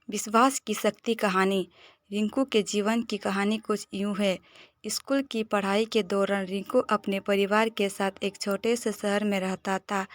विश्वास की शक्ति कहानी। रिंकू के जीवन की कहानी कुछ यूँ है। स्कूल की पढ़ाई के दौरान रिंकू अपने परिवार के साथ एक छोटे से शहर में रहता था।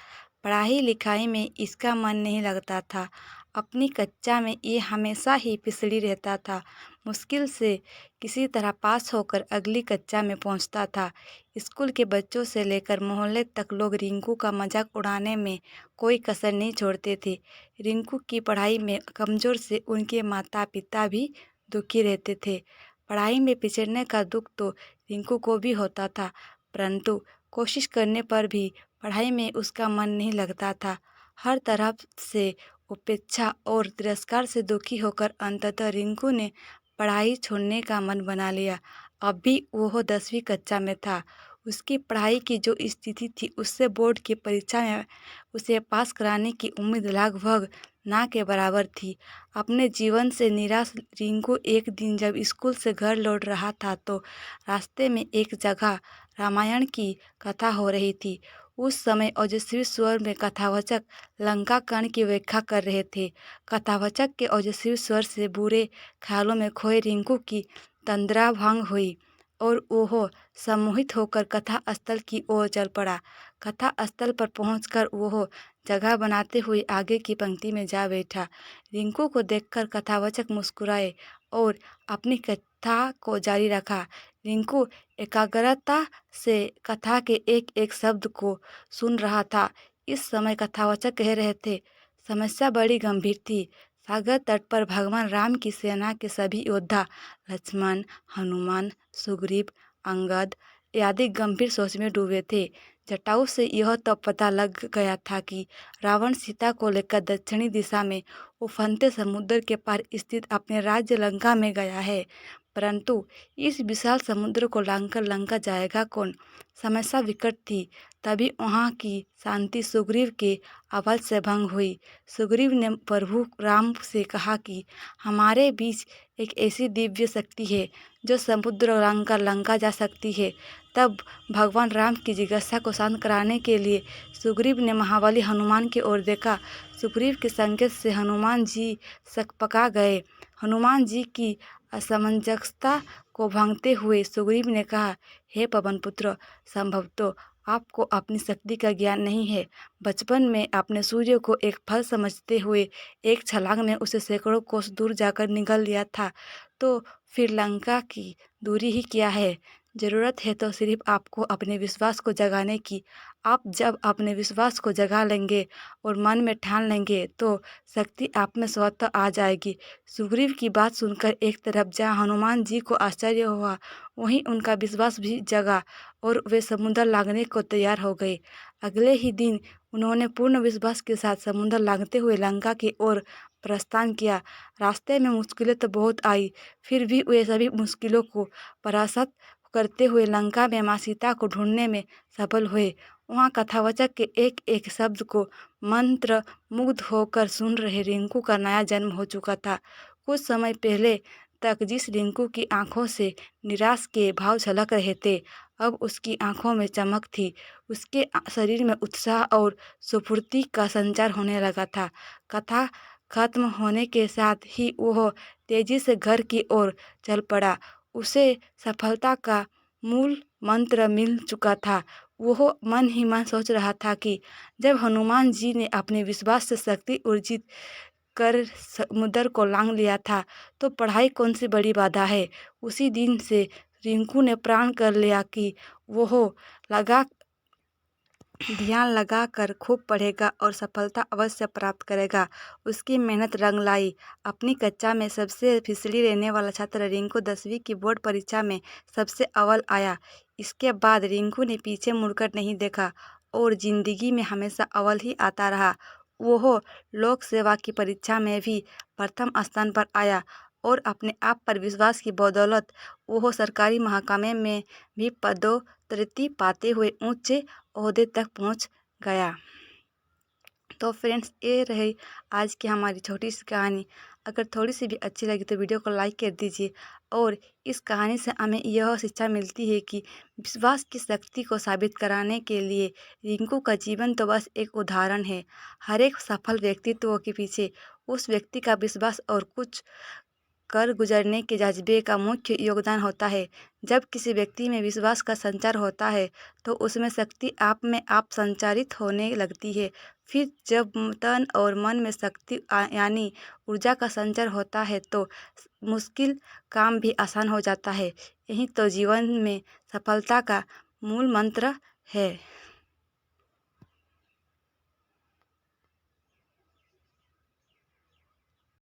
पढ़ाई लिखाई में इसका मन नहीं लगता था। अपनी कक्षा में ये हमेशा ही पिछड़ी रहता था। मुश्किल से किसी तरह पास होकर अगली कक्षा में पहुंचता था। स्कूल के बच्चों से लेकर मोहल्ले तक लोग रिंकू का मजाक उड़ाने में कोई कसर नहीं छोड़ते थे। रिंकू की पढ़ाई में कमज़ोर से उनके माता पिता भी दुखी रहते थे। पढ़ाई में पिछड़ने का दुख तो रिंकू को भी होता था, परंतु कोशिश करने पर भी पढ़ाई में उसका मन नहीं लगता था। हर तरफ से उपेक्षा और तिरस्कार से दुखी होकर अंततः रिंकू ने पढ़ाई छोड़ने का मन बना लिया। अब भी वह 10वीं कक्षा में था। उसकी पढ़ाई की जो स्थिति थी उससे बोर्ड की परीक्षा में उसे पास कराने की उम्मीद लगभग ना के बराबर थी। अपने जीवन से निराश रिंकू एक दिन जब स्कूल से घर लौट रहा था तो रास्ते में एक जगह रामायण की कथा हो रही थी। उस समय ओजस्वी स्वर में कथावाचक लंका कांड की व्याख्या कर रहे थे। कथावाचक के ओजस्वी स्वर से बुरे ख्यालों में खोए रिंकू की तंद्रा भंग हुई और वह सम्मोहित होकर कथा स्थल की ओर चल पड़ा। कथा स्थल पर पहुंचकर वह जगह बनाते हुए आगे की पंक्ति में जा बैठा। रिंकू को देखकर कथावाचक मुस्कुराए और अपनी कथा को जारी रखा। रिंकू एकाग्रता से कथा के एक एक शब्द को सुन रहा था। इस समय कथावाचक कह रहे थे, समस्या बड़ी गंभीर थी। सागर तट पर भगवान राम की सेना के सभी योद्धा लक्ष्मण, हनुमान, सुग्रीव, अंगद आदि गंभीर सोच में डूबे थे। जटायु से यह तो पता लग गया था कि रावण सीता को लेकर दक्षिणी दिशा में उफनते समुद्र के पार स्थित अपने राज्य लंका में गया है, परंतु इस विशाल समुद्र को लांघकर लंका जाएगा कौन? समस्या विकट थी। तभी वहाँ की शांति सुग्रीव के आवाज़ से भंग हुई। सुग्रीव ने प्रभु राम से कहा कि हमारे बीच एक ऐसी दिव्य शक्ति है जो समुद्र लांघकर लंका जा सकती है। तब भगवान राम की जिज्ञासा को शांत कराने के लिए सुग्रीव ने महाबली हनुमान की ओर देखा। सुग्रीव के संकेत से हनुमान जी सकपका गए। हनुमान जी की असमंजसता को भांगते हुए सुग्रीव ने कहा, हे पवनपुत्र, संभवतः आपको अपनी शक्ति का ज्ञान नहीं है। बचपन में आपने सूर्य को एक फल समझते हुए एक छलांग में उसे सैकड़ों कोस दूर जाकर निगल लिया था, तो फिर लंका की दूरी ही क्या है। ज़रूरत है तो सिर्फ आपको अपने विश्वास को जगाने की। आप जब अपने विश्वास को जगा लेंगे और मन में ठान लेंगे तो शक्ति आप में स्वतः आ जाएगी। सुग्रीव की बात सुनकर एक तरफ जहाँ हनुमान जी को आश्चर्य हुआ, वहीं उनका विश्वास भी जगा और वे समुद्र लांघने को तैयार हो गए। अगले ही दिन उन्होंने पूर्ण विश्वास के साथ समुद्र लांघते हुए लंका की ओर प्रस्थान किया। रास्ते में मुश्किलें तो बहुत आई, फिर भी वे सभी मुश्किलों को परास्त करते हुए लंका में माँ सीता को ढूंढने में सफल हुए। वहाँ कथावाचक के एक एक शब्द को मंत्र मुग्ध होकर सुन रहे रिंकू का नया जन्म हो चुका था। कुछ समय पहले तक जिस रिंकू की आंखों से निराश के भाव झलक रहे थे, अब उसकी आंखों में चमक थी। उसके शरीर में उत्साह और स्फूर्ति का संचार होने लगा था। कथा खत्म होने के साथ ही वह तेजी से घर की ओर चल पड़ा। उसे सफलता का मूल मंत्र मिल चुका था। वह मन ही मन सोच रहा था कि जब हनुमान जी ने अपने विश्वास से शक्ति अर्जित कर समुद्र को लांघ लिया था, तो पढ़ाई कौन सी बड़ी बाधा है। उसी दिन से रिंकू ने प्रण कर लिया कि वह लगा ध्यान लगाकर खूब पढ़ेगा और सफलता अवश्य प्राप्त करेगा। उसकी मेहनत रंग लाई। अपनी कक्षा में सबसे फिसली रहने वाला छात्र रिंकू 10वीं की बोर्ड परीक्षा में सबसे अव्वल आया। इसके बाद रिंकू ने पीछे मुड़कर नहीं देखा और जिंदगी में हमेशा अव्वल ही आता रहा। वह लोक सेवा की परीक्षा में भी प्रथम स्थान पर आया और अपने आप पर विश्वास की बदौलत वह सरकारी महकमे में भी पदोन्नति पाते हुए ऊंचे ओहदे तक पहुंच गया। तो फ्रेंड्स, ये रही आज की हमारी छोटी सी कहानी। अगर थोड़ी सी भी अच्छी लगी तो वीडियो को लाइक कर दीजिए। और इस कहानी से हमें यह शिक्षा मिलती है कि विश्वास की शक्ति को साबित कराने के लिए रिंकू का जीवन तो बस एक उदाहरण है। हर एक सफल व्यक्तित्व के पीछे उस व्यक्ति का विश्वास और कुछ कर गुजरने के जज्बे का मुख्य योगदान होता है। जब किसी व्यक्ति में विश्वास का संचार होता है तो उसमें शक्ति आप में आप संचारित होने लगती है। फिर जब तन और मन में शक्ति यानी ऊर्जा का संचार होता है तो मुश्किल काम भी आसान हो जाता है। यही तो जीवन में सफलता का मूल मंत्र है।